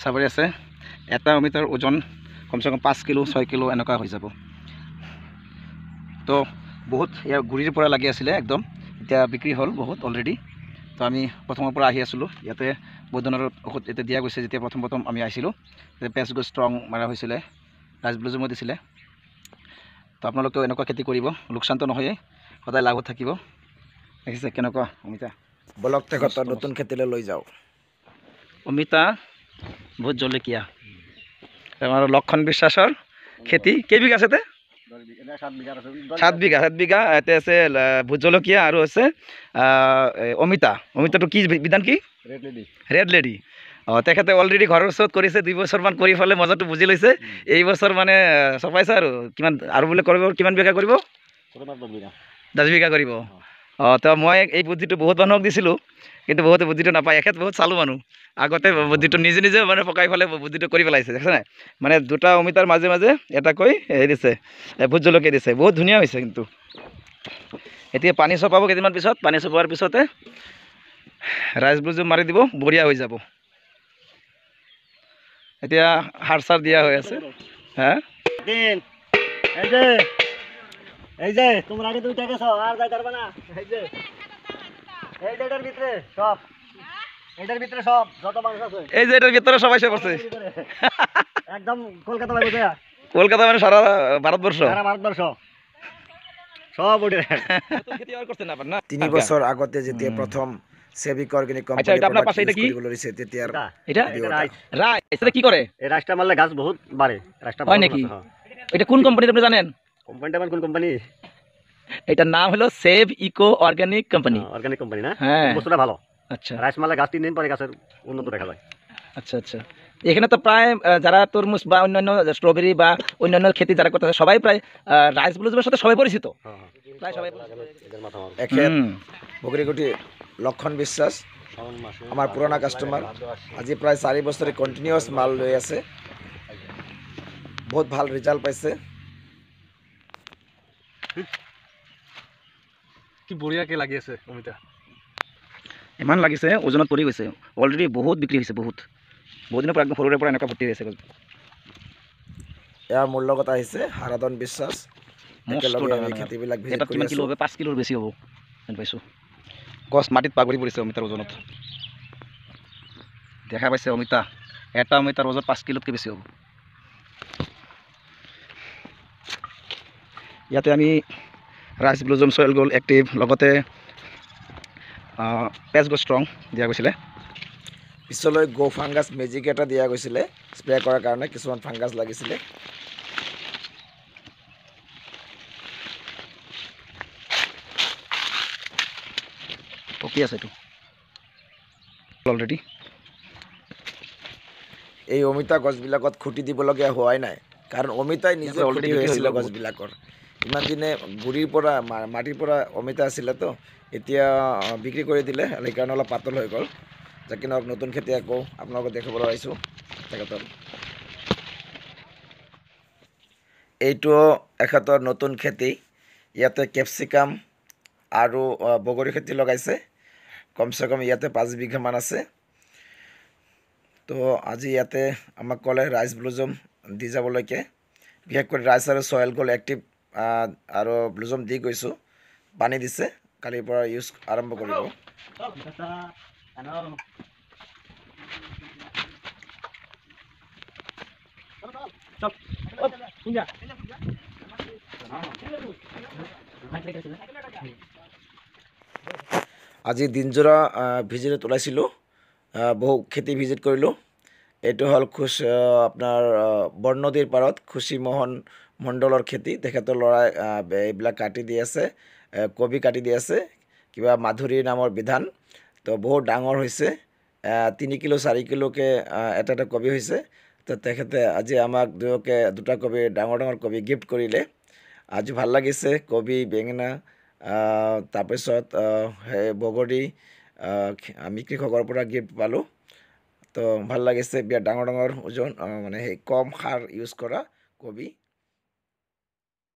চাবৰি আছে এটা অমিতাৰ ওজন কমচে কম 5 কিলো 6 কিলো এনেকুৱা হৈ যাব তো বহুত ইয়াৰ গুৰিৰ পৰা লাগি আছিলে একদম এতিয়া বিক্ৰী হ'ল বহুত অলৰেডি তো আমি প্ৰথমৰ পৰা আহি আছিলোঁ ইয়াতে বহুত ধৰণৰ ঔষধ এতিয়া দিয়া গৈছে যেতিয়া প্ৰথম আমি আহিছিলোঁ পেজ গছ ষ্ট্ৰং মাৰা হৈছিলে ৰাইজব্লুজমো দিছিলে তো আপোনালোকেও এনেকুৱা খেতি কৰিব লোকচানটো নহয়ে সদায় লাভত থাকিব দেখিছে কেনেকুৱা অমিতা বলক তেখেতৰ নতুন খেতিলৈ লৈ যাওঁ অমিতা ভোট জলকীয়া আমাৰ লক্ষণ বিশ্বাসৰ খেতি কেইবিঘা আছে 7 বিঘা ইয়াতে আছে ভোট জলকীয়া আৰু আছে অমিতাটো কি বিধান কি ৰেড লেডি তেখেতে অলৰেডি ঘৰৰ ওচৰত কৰিছে 2 বছৰমান কৰি ফেলে মজাটো বুজি লৈছে এই বছৰ মানে চপাইছে আৰু কিমান আৰু বোলে কৰিব কিমান বিঘা কৰিব 10 বিঘা কৰিব তো মই এই বুদ্ধিটো বহুত মানুহক দিছিলোঁ কিন্তু বহুতে বুদ্ধিটো নাপায় এখেত বহুত চালোঁ মানুহ আগতে বুদ্ধিটো নিজে মানে পকাই ফেলে বুদ্ধিটো কৰি পেলাইছে দেখিছে নাই মানে দুটা অমিতাৰ মাজে মাজে এটাকৈ হেৰি দিছে ভোট জলকীয়া দিছে বহুত ধুনীয়া হৈছে কিন্তু এতিয়া পানী চপাব কেইদিনমান পিছত পানী চপোৱাৰ পিছতে ৰাইজব্লুজম মাৰি দিব বঢ়িয়া হৈ যাব এতিয়া সাৰ চাৰ দিয়া হৈ আছে হা এই যে তোমরা আগে দুইটা গেছো আর যাই পারবে না এইটার ভিতরে সব যত মাংস আছে এই যে এটার ভিতরে সবাই সে পড়ছে একদম কলকাতা লাগবে যায় কলকাতা মানে সারা ভারতবর্ষ সব উঠে খেতি আর করতে না পার না 3 বছর আগতে যেতিয়া প্ৰথম সেভিক অৰ্গানিক আচ্ছা কোম্পানি এটা আপনাৰ পাশে এটা কি তেতিয়াৰ এটা রাইস এটা কি করে এই রাইসটা মারলে গাছ বহুত বাড়ে রাইসটা হয় নাকি এটা কোন কোম্পানির আপনি জানেন কোম্পানিটা কোন কোম্পানি এটার নাম হলো save eco organic company organic company না হ্যাঁ বস্তুটা ভালো আচ্ছা রাইস মারলে গাছ 3 দিন পরে গাছের উন্নত দেখা যায় আচ্ছা এখানে তো প্রায় যারা তরমুজ বা অন্যান্য স্ট্রবেরি বা অন্যান্য খেতি যারা করতেছে সবাই প্রায় রাইসব্লুজমের সাথে সবাই পরিচিত প্রায় সবাই এখেত বগৰীগুটি লক্ষণ বিশ্বাস আমাৰ পুৰণা কাষ্টমাৰ আজি প্ৰায় 4 বছৰে কণ্টিনিউয়াছ মাল লৈ আছে বহুত ভাল ৰিজাল্ট পাইছে কি বঢ়িয়াকে লাগি আছে অমিতা ইমান লাগিছে ওজনত পৰি গৈছে অলৰেডি বহুত বিক্ৰী হৈছে বহুত দিনৰ পৰা একদম সৰুৰে পৰা এনেকুৱা ভৰ্তি হৈ আছে ইয়াৰ মোৰ লগত আহিছে হাৰাধন বিশ্বাস একেলগে আমি খেতিবিলাক ভিজিট কৰি কিমান কিলো হবে 5 কিলোৰ বেছি হ'ব যেন পাইছোঁ গছ মাটিত পাগুৰি পৰিছে অমিতাৰ ওজনত দেখা পাইছে অমিতা এটা অমিতাৰ ওজন 5 কিলোতকৈ বেছি হ'ব ইয়াতে আমি ৰাইজব্লুজম সয়েল গোল্ড এক্টিভ লগতে পেজ গছ ষ্ট্ৰং দিয়া গৈছিলে পিছলৈ গো ফাংগাছ মেজিক এটা দিয়া গৈছিলে স্প্ৰে কৰাৰ কাৰণে কিছুমান ফাংগাছ লাগিছিলে পকি আছে এইটো অলৰেডি এই অমিতা গছবিলাকত খুঁটি দিবলগীয়া হোৱাই নাই কাৰণ অমিতাই নিজে অলৰেডি হৈছিল গছবিলাকৰ ইমান দিনে গুৰিৰ পৰা মাটিৰ পৰা অমিতা আছিলে তো এতিয়া বিক্ৰী কৰি দিলে সেইকাৰণে অলপ পাতল হৈ গ'ল যাকে নহওক নতুন খেতি আকৌ আপোনালোকক দেখাবলৈ আহিছোঁ তেখেতৰ এইটো এখেতৰ নতুন খেতি ইয়াতে কেপচিকাম আৰু বগৰী খেতি লগাইছে কমচে কম ইয়াতে 5 বিঘামান আছে তো আজি ইয়াতে আমাক ক'লে ৰাইজব্লুজম দি যাবলৈকে বিশেষকৈ ৰাইচ আৰু সয়েল গোল্ড এক্টিভ আৰু ব্লুজম দি গৈছোঁ পানী দিছে কালিৰ পৰা ইউজ আৰম্ভ কৰিব আজি দিনজোৰা ভিজিটত ওলাইছিলোঁ বহু খেতি ভিজিট কৰিলোঁ এইটো হ'ল আপোনাৰ বৰনদীৰ পাৰত খুশী মোহন মণ্ডলৰ খেতি তেখেতৰ ল'ৰাই এইবিলাক কাটি দি আছে কবি কাটি দি আছে কিবা মাধুৰী নামৰ বিধান তো বহুত ডাঙৰ হৈছে 3 কিলো 4 কিলোকে এটা কবি হৈছে তো তেখেতে আজি আমাক দুটা কবি ডাঙৰ কবি গিফ্ট কৰিলে আজি ভাল লাগিছে কবি বেঙেনা তাৰপিছত বগৰী আমি কৃষকৰ পৰা গিফ্ট পালোঁ তো ভাল লাগিছে বিৰাট ডাঙৰ ওজন মানে সেই কম সাৰ ইউজ কৰা কবি